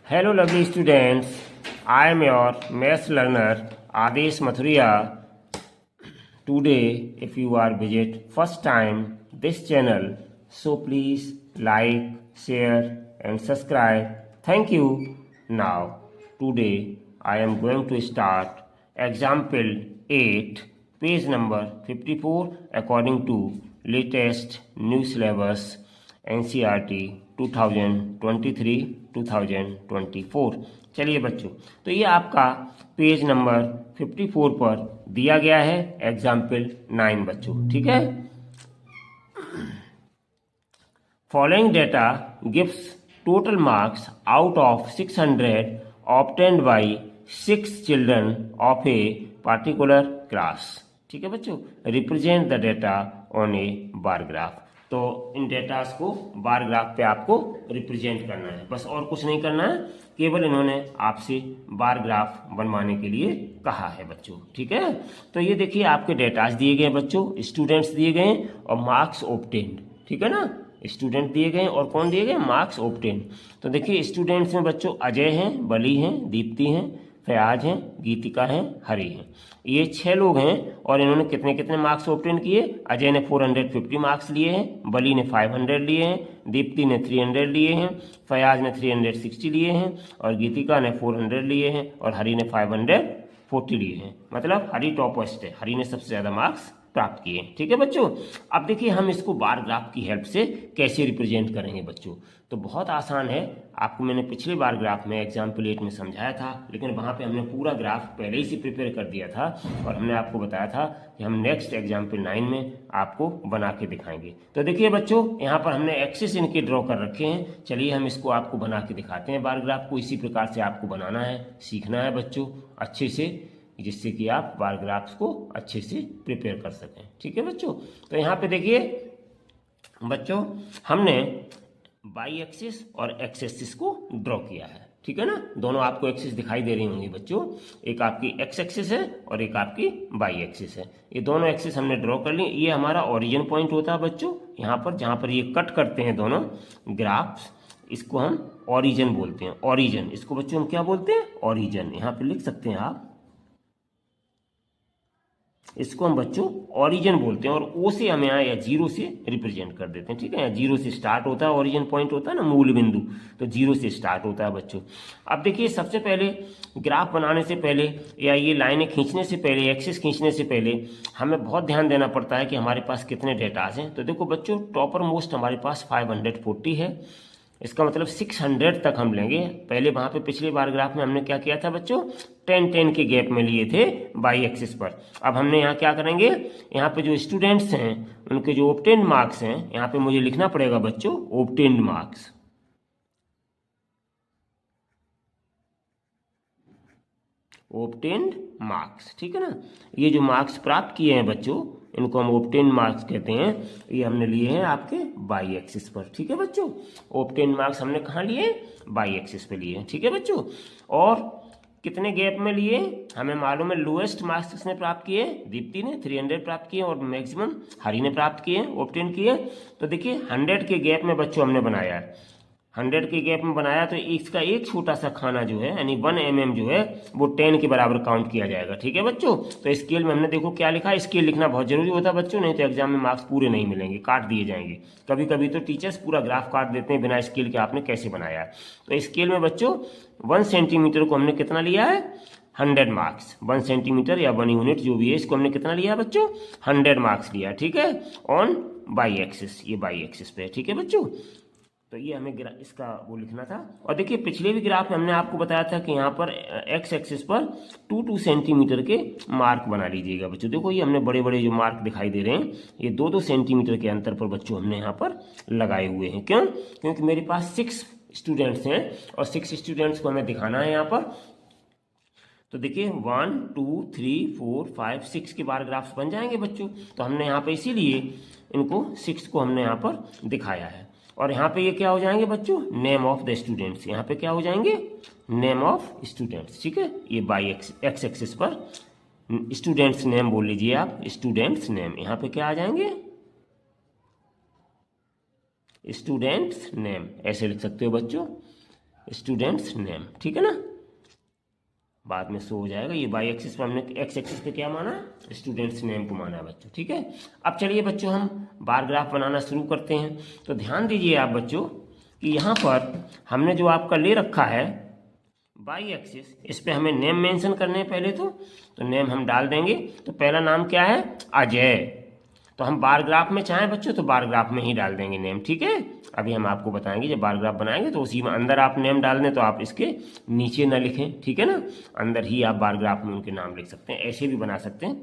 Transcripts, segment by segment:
Hello, lovely students. I am your maths learner Adesh Mathuria. Today, if you are visit first time this channel, so please like, share, and subscribe. Thank you. Now, today I am going to start example 8, page number 54, according to latest new syllabus NCERT 2023-2024। चलिए बच्चों, तो ये आपका page number 54 पर दिया गया है example 9 बच्चों, ठीक है। Following data gives total marks out of 600 obtained by 6 children of a particular class, ठीक है बच्चों। Represent the data on A bar graph. तो इन डेटास को बार ग्राफ पे आपको रिप्रेजेंट करना है, बस और कुछ नहीं करना है, केवल इन्होंने आपसे बार ग्राफ बनवाने के लिए कहा है बच्चों, ठीक है। तो ये देखिए आपके डेटास दिए गए बच्चों, स्टूडेंट्स दिए गए और मार्क्स ऑब्टेन्ड, ठीक है ना। स्टूडेंट दिए गए और कौन दिए गए, मार्क्स ऑब्टेन्ड। तो देखिए स्टूडेंट्स में बच्चों अजय हैं, बली हैं, दीप्ति हैं, फयाज हैं, गीतिका हैं, हरी हैं। ये 6 लोग हैं और इन्होंने कितने कितने मार्क्स ऑब्टेन किए। अजय ने 450 मार्क्स लिए हैं, बली ने 500 लिए हैं, दीप्ति ने 300 लिए हैं, फयाज ने 360 लिए हैं और गीतिका ने 400 लिए हैं और हरी ने 540 लिए हैं। मतलब हरी टॉपस्ट है, हरी ने सबसे ज़्यादा मार्क्स प्राप्त किए, ठीक है बच्चों। अब देखिए हम इसको बार ग्राफ की हेल्प से कैसे रिप्रेजेंट करेंगे बच्चों। तो बहुत आसान है, आपको मैंने पिछले बार ग्राफ में एग्जाम्पल 8 में समझाया था, लेकिन वहाँ पे हमने पूरा ग्राफ पहले ही से प्रिपेयर कर दिया था और हमने आपको बताया था कि हम नेक्स्ट एग्जाम्पल 9 में आपको बना के दिखाएंगे। तो देखिए बच्चों, यहाँ पर हमने एक्सिस इनके ड्रॉ कर रखे हैं। चलिए हम इसको आपको बना के दिखाते हैं बार ग्राफ को। इसी प्रकार से आपको बनाना है, सीखना है बच्चों अच्छे से, जिससे कि आप बार ग्राफ्स को अच्छे से प्रिपेयर कर सकें, ठीक है बच्चों। तो यहाँ पे देखिए बच्चों, हमने बाई एक्सिस और एक्स एक्सिस को ड्रॉ किया है, ठीक है ना। दोनों आपको एक्सिस दिखाई दे रही होंगी बच्चों, एक आपकी एक्स एक्सिस है और एक आपकी बाई एक्सिस है। ये दोनों एक्सिस हमने ड्रॉ कर ली। ये हमारा ओरिजिन पॉइंट होता है बच्चों, यहाँ पर जहाँ पर ये कट करते हैं दोनों ग्राफ्स, इसको हम ओरिजिन बोलते हैं। ओरिजिन, इसको बच्चों हम क्या बोलते हैं, ओरिजिन। यहाँ पे लिख सकते हैं आप, इसको हम बच्चों ओरिजिन बोलते हैं और ओ से हम यहाँ या जीरो से रिप्रेजेंट कर देते हैं, ठीक है। जीरो से स्टार्ट होता है, ओरिजिन पॉइंट होता है ना, मूल बिंदु, तो जीरो से स्टार्ट होता है बच्चों। अब देखिए सबसे पहले ग्राफ बनाने से पहले या ये लाइनें खींचने से पहले, एक्सिस खींचने से पहले हमें बहुत ध्यान देना पड़ता है कि हमारे पास कितने डेटाज हैं। तो देखो बच्चों, टॉपर मोस्ट हमारे पास 540 है, इसका मतलब 600 तक हम लेंगे। पहले वहाँ पे पिछले बार ग्राफ में हमने क्या किया था बच्चों, 10-10 के गैप में लिए थे बाई एक्सिस पर। अब हमने यहाँ क्या करेंगे, यहाँ पे जो स्टूडेंट्स हैं उनके जो ऑब्टेन्ड मार्क्स हैं, यहाँ पे मुझे लिखना पड़ेगा बच्चों ऑब्टेन्ड मार्क्स, ऑब्टेन्ड मार्क्स, ठीक है ना। ये जो मार्क्स प्राप्त किए हैं बच्चों, इनको हम ऑब्टेन्ड मार्क्स कहते हैं। ये हमने लिए हैं आपके बाई एक्सिस पर, ठीक है बच्चों। ऑब्टेन्ड मार्क्स हमने कहाँ लिए, बाई एक्सिस पे लिए हैं, ठीक है बच्चों। और कितने गैप में लिए, हमें मालूम है लोएस्ट मार्क्स किसने प्राप्त किए, दीप्ति ने 300 प्राप्त किए और मैक्सिमम हरी ने प्राप्त किए, ऑब्टेन किए। तो देखिए 100 के गैप में बच्चों हमने बनाया है, 100 के गैप में बनाया, तो इसका एक छोटा सा खाना जो है यानी 1 mm जो है वो 10 के बराबर काउंट किया जाएगा, ठीक है बच्चों। तो स्केल में हमने देखो क्या लिखा, स्केल लिखना बहुत जरूरी होता है बच्चों, नहीं तो एग्जाम में मार्क्स पूरे नहीं मिलेंगे, काट दिए जाएंगे। कभी कभी तो टीचर्स पूरा ग्राफ काट देते हैं बिना स्केल के, आपने कैसे बनाया है। तो स्केल में बच्चों 1 सेंटीमीटर को हमने कितना लिया है, 100 मार्क्स। 1 सेंटीमीटर या 1 यूनिट जो भी है, इसको हमने कितना लिया है बच्चों, 100 मार्क्स लिया, ठीक है, ऑन बाई एक्सिस, ये बाई एक्सिस पे है, ठीक है बच्चों। तो ये हमें इसका वो लिखना था। और देखिए पिछले भी ग्राफ में हमने आपको बताया था कि यहाँ पर एक्स एक्सिस पर 2-2 सेंटीमीटर के मार्क बना लीजिएगा बच्चों। देखो ये हमने बड़े बड़े जो मार्क दिखाई दे रहे हैं, ये 2-2 सेंटीमीटर के अंतर पर बच्चों हमने यहाँ पर लगाए हुए हैं। क्यों, क्योंकि मेरे पास 6 स्टूडेंट्स हैं और 6 स्टूडेंट्स को हमें दिखाना है यहाँ पर। तो देखिए 1 2 3 4 5 6 के बार ग्राफ्स बन जाएंगे बच्चों। तो हमने यहाँ पर इसीलिए इनको 6 को हमने यहाँ पर दिखाया है। और यहाँ पे ये क्या हो जाएंगे बच्चों, नेम ऑफ द स्टूडेंट्स, यहाँ पे क्या हो जाएंगे, नेम ऑफ स्टूडेंट्स, ठीक है। ये बाई एक्स एक्सिस पर स्टूडेंट्स नेम बोल लीजिए आप, स्टूडेंट्स नेम, यहाँ पे क्या आ जाएंगे, स्टूडेंट्स नेम, ऐसे लिख सकते हो बच्चों। स्टूडेंट्स नेम, ठीक है ना, बाद में शो हो जाएगा। ये बाई एक्सिस पर हमने एक्स एक्सिस पे क्या माना, स्टूडेंट्स नेम को माना है बच्चों, ठीक है। अब चलिए बच्चों हम बार ग्राफ बनाना शुरू करते हैं। तो ध्यान दीजिए आप बच्चों कि यहाँ पर हमने जो आपका ले रखा है बाई एक्सिस, इस पे हमें नेम मेंशन करने हैं पहले तो नेम हम डाल देंगे। तो पहला नाम क्या है, अजय। तो हम बार ग्राफ में चाहें बच्चों तो बार ग्राफ में ही डाल देंगे नेम, ठीक है। अभी हम आपको बताएंगे जब बार ग्राफ बनाएंगे तो उसी में अंदर आप नेम डाल दें, तो आप इसके नीचे ना लिखें, ठीक है ना, अंदर ही आप बार ग्राफ में उनके नाम लिख सकते हैं, ऐसे भी बना सकते हैं,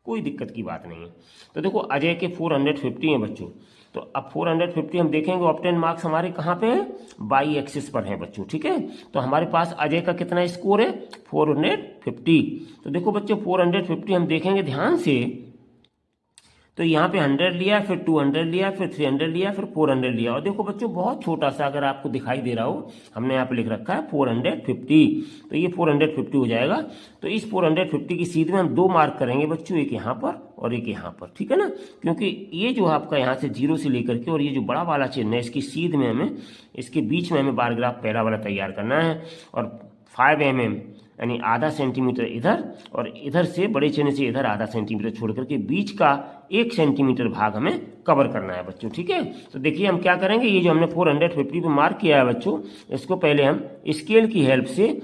कोई दिक्कत की बात नहीं है। तो देखो अजय के 450 हैं बच्चों। तो अब 450 हम देखेंगे ऑब्टेन मार्क्स हमारे कहाँ पे हैं, बाई एक्सिस पर हैं बच्चों, ठीक है। तो हमारे पास अजय का कितना स्कोर है, 450। तो देखो बच्चों 450 हम देखेंगे ध्यान से, तो यहाँ पे 100 लिया, फिर 200 लिया, फिर 300 लिया, फिर 400 लिया। और देखो बच्चों बहुत छोटा सा अगर आपको दिखाई दे रहा हो, हमने यहाँ पे लिख रखा है 450, तो ये 450 हो जाएगा। तो इस 450 की सीध में हम 2 मार्क करेंगे बच्चों, एक यहाँ पर और एक यहाँ पर, ठीक है ना, क्योंकि ये जो आपका यहाँ से 0 से लेकर के और ये जो बड़ा वाला चिन्ह है इसकी सीध में हमें, इसके बीच में हमें बार ग्राफ पहला वाला तैयार करना है। और 5 mm यानी आधा सेंटीमीटर इधर और इधर से बड़े चिन्ह से इधर आधा सेंटीमीटर छोड़ करके बीच का 1 सेंटीमीटर भाग हमें कवर करना है बच्चों, ठीक है। तो देखिए हम क्या करेंगे, ये जो हमने 450 पे मार्क किया है बच्चों, इसको पहले हम स्केल की हेल्प से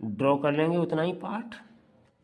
ड्रॉ कर लेंगे उतना ही पार्ट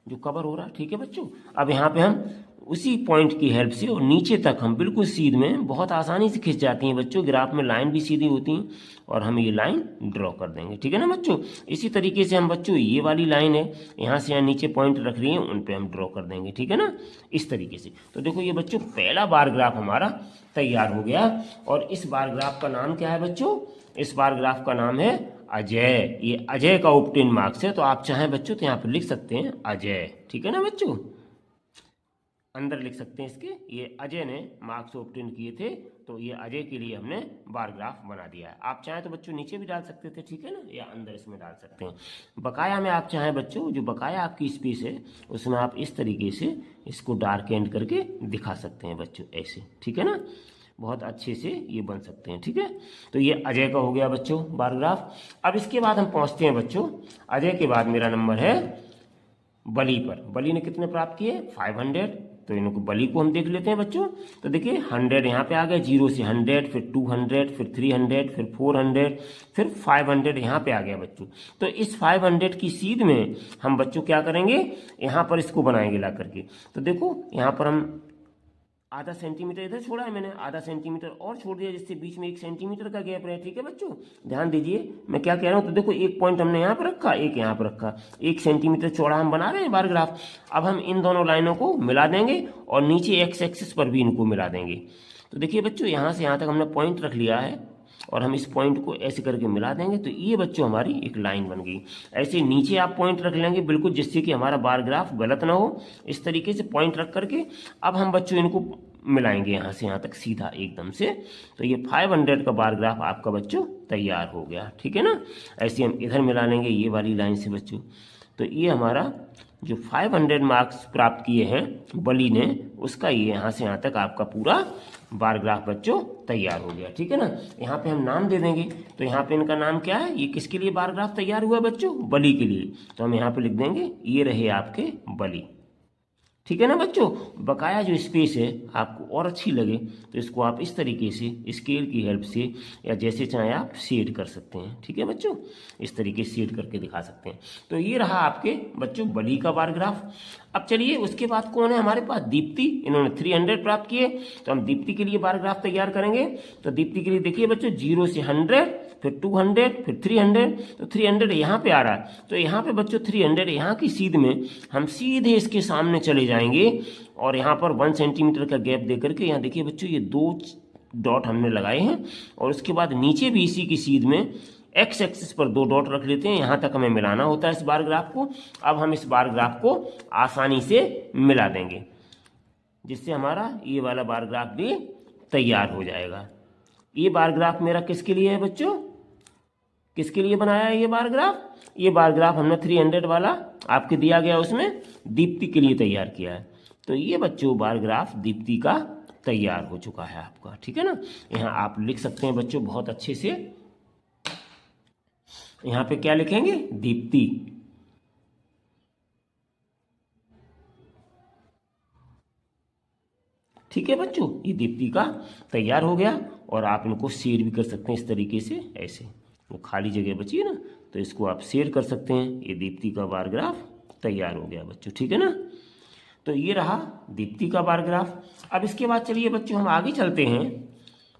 जो कवर हो रहा है, ठीक है बच्चों। अब यहाँ पे हम उसी पॉइंट की हेल्प से और नीचे तक हम बिल्कुल सीध में बहुत आसानी से खिंच जाती हैं बच्चों, ग्राफ में लाइन भी सीधी होती हैं और हम ये लाइन ड्रॉ कर देंगे, ठीक है ना बच्चों। इसी तरीके से हम बच्चों ये वाली लाइन है यहाँ से यहाँ नीचे पॉइंट रख रही है, उन पे हम ड्रॉ कर देंगे, ठीक है ना, इस तरीके से। तो देखो ये बच्चों पहला बार ग्राफ हमारा तैयार हो गया। और इस बार ग्राफ का नाम क्या है बच्चों, इस बार ग्राफ का नाम है अजय। ये अजय का ऑब्टेन मार्क्स है, तो आप चाहें बच्चों तो यहाँ पर लिख सकते हैं अजय, ठीक है ना बच्चों, अंदर लिख सकते हैं इसके, ये अजय ने मार्क्स ऑब्टेन किए थे, तो ये अजय के लिए हमने बार ग्राफ बना दिया है। आप चाहें तो बच्चों नीचे भी डाल सकते थे, ठीक है ना, या अंदर इसमें डाल सकते हैं। बकाया में आप चाहें बच्चों, जो बकाया आपकी स्पेस है उसमें आप इस तरीके से इसको डार्क एंड करके दिखा सकते हैं बच्चों, ऐसे, ठीक है ना, बहुत अच्छे से ये बन सकते हैं, ठीक है। तो ये अजय का हो गया बच्चों बार ग्राफ। अब इसके बाद हम पहुंचते हैं बच्चों, अजय के बाद मेरा नंबर है बली पर। बली ने कितने प्राप्त किए, 500। तो इनको बली को हम देख लेते हैं बच्चों। तो देखिए 100 यहाँ पे आ गए, 0 से 100, फिर 200, फिर 300, फिर 400, फिर 500 यहाँ पे आ गया बच्चों। तो इस 500 की सीध में हम बच्चों क्या करेंगे, यहाँ पर इसको बनाएंगे ला करके। तो देखो यहाँ पर हम आधा सेंटीमीटर इधर छोड़ा है मैंने, आधा सेंटीमीटर और छोड़ दिया, जिससे बीच में 1 सेंटीमीटर का गैप रहे, ठीक है बच्चों। ध्यान दीजिए मैं क्या कह रहा हूँ। तो देखो एक पॉइंट हमने यहाँ पर रखा, एक यहाँ पर रखा, 1 सेंटीमीटर चौड़ा हम बना रहे हैं बार ग्राफ। अब हम इन दोनों लाइनों को मिला देंगे और नीचे एक्स एक्सिस पर भी इनको मिला देंगे। तो देखिए बच्चों यहाँ से यहाँ तक हमने पॉइंट रख लिया है और हम इस पॉइंट को ऐसे करके मिला देंगे, तो ये बच्चों हमारी एक लाइन बन गई। ऐसे नीचे आप पॉइंट रख लेंगे बिल्कुल, जिससे कि हमारा बार ग्राफ गलत ना हो, इस तरीके से पॉइंट रख करके अब हम बच्चों इनको मिलाएंगे यहाँ से यहाँ तक सीधा एकदम से। तो ये 500 का बार ग्राफ आपका बच्चों तैयार हो गया, ठीक है ना। ऐसे हम इधर मिला लेंगे ये वाली लाइन से बच्चों। तो ये हमारा जो 500 मार्क्स प्राप्त किए हैं बली ने, उसका ये यहाँ से यहाँ तक आपका पूरा बार ग्राफ बच्चों तैयार हो गया, ठीक है ना। यहाँ पे हम नाम दे देंगे। तो यहाँ पे इनका नाम क्या है, ये किसके लिए बार ग्राफ तैयार हुआ है बच्चों, बली के लिए। तो हम यहाँ पे लिख देंगे ये रहे आपके बली, ठीक है ना बच्चों। बकाया जो स्पेस है आपको और अच्छी लगे तो इसको आप इस तरीके से स्केल की हेल्प से या जैसे चाहे आप शेड कर सकते हैं, ठीक है बच्चों, इस तरीके से शेड करके दिखा सकते हैं। तो ये रहा आपके बच्चों बली का बार ग्राफ। अब चलिए उसके बाद कौन है हमारे पास, दीप्ति। इन्होंने 300 प्राप्त किए, तो हम दीप्ति के लिए बार ग्राफ तैयार करेंगे। तो दीप्ति के लिए देखिए बच्चों 0 से 100, फिर 200, फिर 300। तो 300 यहाँ पे आ रहा है, तो यहाँ पे बच्चों 300 यहाँ की सीध में हम सीधे इसके सामने चले जाएंगे और यहाँ पर 1 सेंटीमीटर का गैप दे करके यहाँ देखिए बच्चों ये 2 डॉट हमने लगाए हैं और उसके बाद नीचे भी इसी की सीध में एक्स एक्सिस पर 2 डॉट रख लेते हैं। यहाँ तक हमें मिलाना होता है इस बार ग्राफ को। अब हम इस बार ग्राफ को आसानी से मिला देंगे, जिससे हमारा ये वाला बार ग्राफ भी तैयार हो जाएगा। ये बार ग्राफ मेरा किसके लिए है बच्चों, किसके लिए बनाया है ये बार ग्राफ, ये बार ग्राफ हमने 300 वाला आपके दिया गया उसमें दीप्ति के लिए तैयार किया है। तो ये बच्चों बार ग्राफ दीप्ति का तैयार हो चुका है आपका, ठीक है ना। यहाँ आप लिख सकते हैं बच्चों बहुत अच्छे से। यहाँ पे क्या लिखेंगे, दीप्ति। ठीक है बच्चों, ये दीप्ति का तैयार हो गया। और आप इनको शेयर भी कर सकते हैं इस तरीके से, ऐसे वो खाली जगह बची है ना, तो इसको आप शेयर कर सकते हैं। ये दीप्ति का बार ग्राफ तैयार हो गया बच्चों, ठीक है ना। तो ये रहा दीप्ति का बार ग्राफ। अब इसके बाद चलिए बच्चों हम आगे चलते हैं।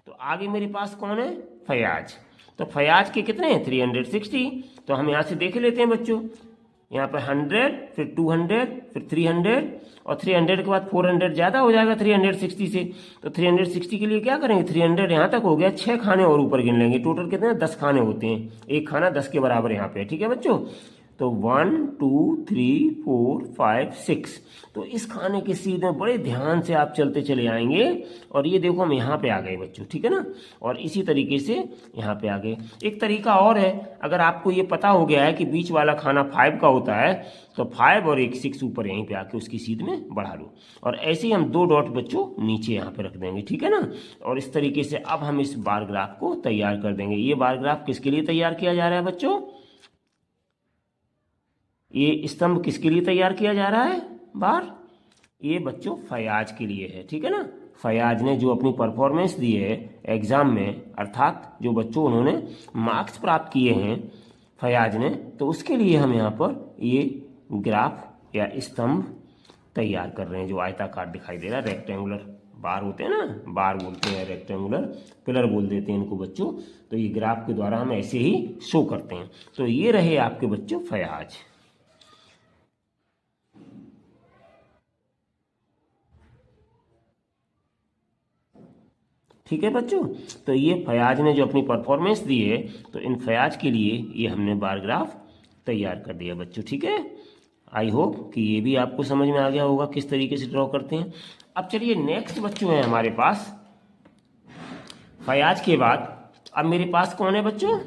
तो आगे मेरे पास कौन है, फयाज। तो फयाज के कितने हैं, 360। तो हम यहाँ से देख लेते हैं बच्चों, यहाँ पर 100, फिर 200, फिर 300, और 300 के बाद 400 ज़्यादा हो जाएगा 360 से। तो 360 के लिए क्या करेंगे, 300 यहाँ तक हो गया, 6 खाने और ऊपर गिन लेंगे। टोटल कितने, 10 खाने होते हैं, एक खाना 10 के बराबर यहाँ पे है। ठीक है बच्चों, तो 1 2 3 4 5 6। तो इस खाने की सीध में बड़े ध्यान से आप चलते चले आएंगे, और ये देखो हम यहाँ पे आ गए बच्चों, ठीक है ना। और इसी तरीके से यहाँ पे आ गए। एक तरीका और है, अगर आपको ये पता हो गया है कि बीच वाला खाना 5 का होता है, तो 5 और एक 6 ऊपर यहीं पे आके उसकी सीध में बढ़ा लो। और ऐसे ही हम 2 डॉट बच्चों नीचे यहाँ पे रख देंगे, ठीक है ना। और इस तरीके से अब हम इस बार ग्राफ को तैयार कर देंगे। ये बार ग्राफ किसके लिए तैयार किया जा रहा है बच्चों, ये स्तंभ किसके लिए तैयार किया जा रहा है बार, ये बच्चों फयाज के लिए है, ठीक है ना। फयाज ने जो अपनी परफॉर्मेंस दी है एग्जाम में, अर्थात जो बच्चों उन्होंने मार्क्स प्राप्त किए हैं फयाज ने, तो उसके लिए हम यहाँ पर ये ग्राफ या स्तंभ तैयार कर रहे हैं। जो आयताकार दिखाई दे रहा है, रेक्टेंगुलर बार होते हैं ना, बार बोलते हैं, रेक्टेंगुलर पिलर बोल देते हैं इनको बच्चों। तो ये ग्राफ के द्वारा हम ऐसे ही शो करते हैं। तो ये रहे आपके बच्चों फयाज। ठीक है बच्चों, तो ये फयाज ने जो अपनी परफॉर्मेंस दी है, तो इन फयाज के लिए ये हमने बार ग्राफ तैयार कर दिया बच्चों, ठीक है। आई होप कि ये भी आपको समझ में आ गया होगा किस तरीके से ड्रॉ करते हैं। अब चलिए नेक्स्ट बच्चों है हमारे पास, फयाज के बाद अब मेरे पास कौन है बच्चों,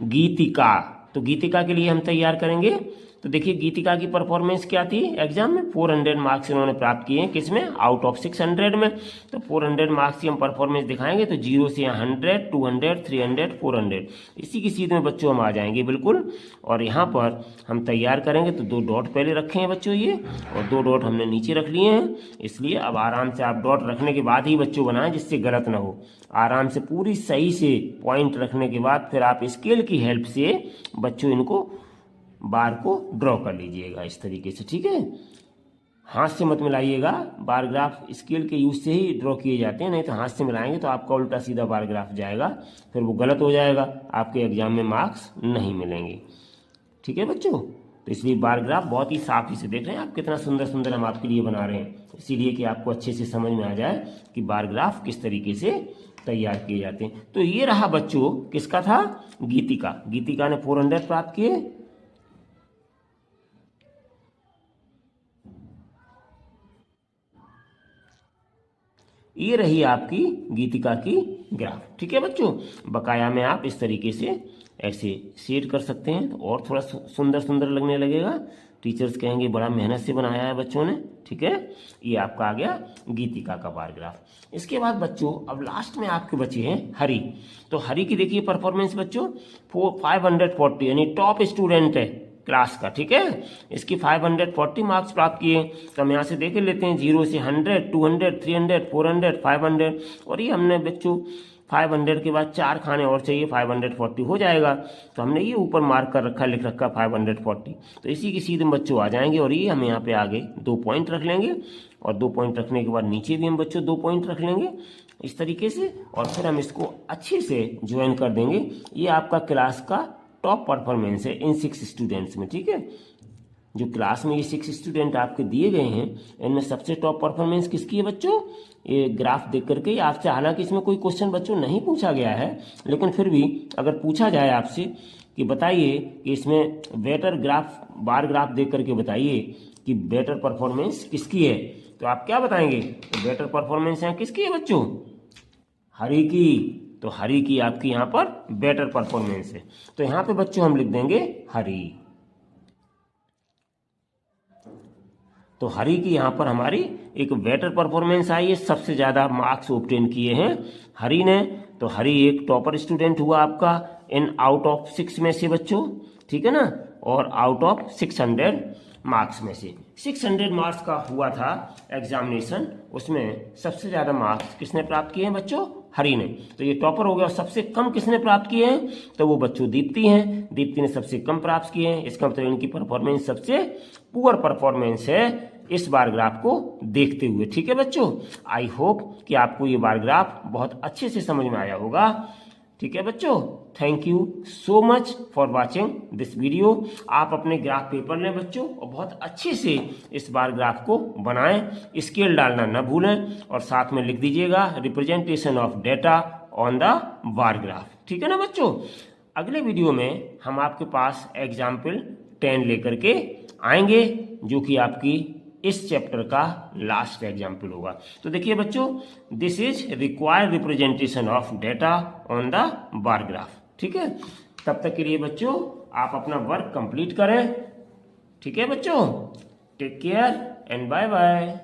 गीतिका। तो गीतिका के लिए हम तैयार करेंगे। तो देखिए गीतिका की परफॉर्मेंस क्या थी एग्जाम में, 400 मार्क्स इन्होंने प्राप्त किए हैं, किसमें, आउट ऑफ 600 में। तो 400 मार्क्स की हम परफॉर्मेंस दिखाएंगे। तो 0 से 100, 200, 300, 400, इसी की सीध में बच्चों हम आ जाएंगे बिल्कुल। और यहाँ पर हम तैयार करेंगे। तो 2 डॉट पहले रखे हैं बच्चों ये, और 2 डॉट हमने नीचे रख लिए हैं। इसलिए अब आराम से आप डॉट रखने के बाद ही बच्चों बनाएं, जिससे गलत ना हो। आराम से पूरी सही से पॉइंट रखने के बाद फिर आप स्केल की हेल्प से बच्चों इनको बार को ड्रॉ कर लीजिएगा इस तरीके से, ठीक है। हाथ से मत मिलाइएगा, बार ग्राफ स्केल के यूज से ही ड्रॉ किए जाते हैं, नहीं तो हाथ से मिलाएंगे तो आपका उल्टा सीधा बार ग्राफ जाएगा, फिर वो गलत हो जाएगा, आपके एग्जाम में मार्क्स नहीं मिलेंगे। ठीक है बच्चों, तो इसलिए बार ग्राफ बहुत ही साफ से देख रहे हैं आप, कितना सुंदर सुंदर हम आपके लिए बना रहे हैं, इसीलिए कि आपको अच्छे से समझ में आ जाए कि बार ग्राफ किस तरीके से तैयार किए जाते हैं। तो ये रहा बच्चों किसका था, गीतिका। गीतिका ने 400 प्राप्त किए। ये रही आपकी गीतिका की ग्राफ। ठीक है बच्चों, बकाया में आप इस तरीके से ऐसे शेड कर सकते हैं, तो और थोड़ा सुंदर सुंदर लगने लगेगा। टीचर्स कहेंगे बड़ा मेहनत से बनाया है बच्चों ने। ठीक है, ये आपका आ गया गीतिका का बार ग्राफ। इसके बाद बच्चों अब लास्ट में आपके बचे हैं हरि। तो हरि की देखिए परफॉर्मेंस बच्चों 540, यानी टॉप स्टूडेंट है क्लास का। ठीक है, इसकी 540 मार्क्स प्राप्त किए। तो हम यहाँ से देख लेते हैं 0 से 100, 200, 300, 400, 500, और ये हमने बच्चों 500 के बाद 4 खाने और चाहिए, 540 हो जाएगा। तो हमने ये ऊपर मार्क कर रखा, लिख रखा 540। तो इसी की सीधे बच्चों आ जाएंगे, और ये हम यहाँ पे आगे 2 पॉइंट रख लेंगे, और 2 पॉइंट रखने के बाद नीचे भी हम बच्चों 2 पॉइंट रख लेंगे इस तरीके से, और फिर हम इसको अच्छे से ज्वाइन कर देंगे। ये आपका क्लास का टॉप परफॉर्मेंस है इन 6 स्टूडेंट्स में। ठीक है, जो क्लास में ये 6 स्टूडेंट आपके दिए गए हैं, इनमें सबसे टॉप परफॉर्मेंस किसकी है बच्चों, ये ग्राफ देख करके आपसे, हालांकि इसमें कोई क्वेश्चन बच्चों नहीं पूछा गया है, लेकिन फिर भी अगर पूछा जाए आपसे कि बताइए कि इसमें बेटर ग्राफ, बार ग्राफ देख करके बताइए कि बेटर परफॉर्मेंस किसकी है, तो आप क्या बताएंगे, तो बेटर परफॉर्मेंस है किसकी है बच्चों, हरि की। तो हरि की आपकी यहाँ पर बेटर परफॉर्मेंस है। तो यहाँ पे बच्चों हम लिख देंगे हरि। तो हरि की यहाँ पर हमारी एक बेटर परफॉर्मेंस आई है, सबसे ज़्यादा मार्क्स ऑब्टेन किए हैं हरि ने। तो हरि एक टॉपर स्टूडेंट हुआ आपका इन आउट ऑफ 6 में से बच्चों, ठीक है ना, और आउट ऑफ 600 मार्क्स में से। 600 मार्क्स का हुआ था एग्जामिनेशन, उसमें सबसे ज़्यादा मार्क्स किसने प्राप्त किए हैं बच्चों? हरि ने। तो ये टॉपर हो गया। और सबसे कम किसने प्राप्त किए हैं? तो वो बच्चों दीप्ति हैं। दीप्ति ने सबसे कम प्राप्त किए हैं। इसका मतलब इनकी परफॉर्मेंस सबसे पुअर परफॉर्मेंस है इस बार ग्राफ को देखते हुए। ठीक है बच्चों, आई होप कि आपको ये बार ग्राफ बहुत अच्छे से समझ में आया होगा। ठीक है बच्चों, thank you so much for watching this video. आप अपने ग्राफ पेपर लें बच्चों और बहुत अच्छे से इस बार ग्राफ को बनाएं। स्केल डालना न भूलें और साथ में लिख दीजिएगा representation of data on the bar graph. ठीक है ना बच्चों, अगले वीडियो में हम आपके पास एग्जाम्पल 10 लेकर के आएंगे, जो कि आपकी इस चैप्टर का लास्ट एग्जाम्पल होगा। तो देखिए बच्चों, this is required representation of data on the bar graph. ठीक है, तब तक के लिए बच्चों आप अपना वर्क कंप्लीट करें। ठीक है बच्चों, take care and bye bye.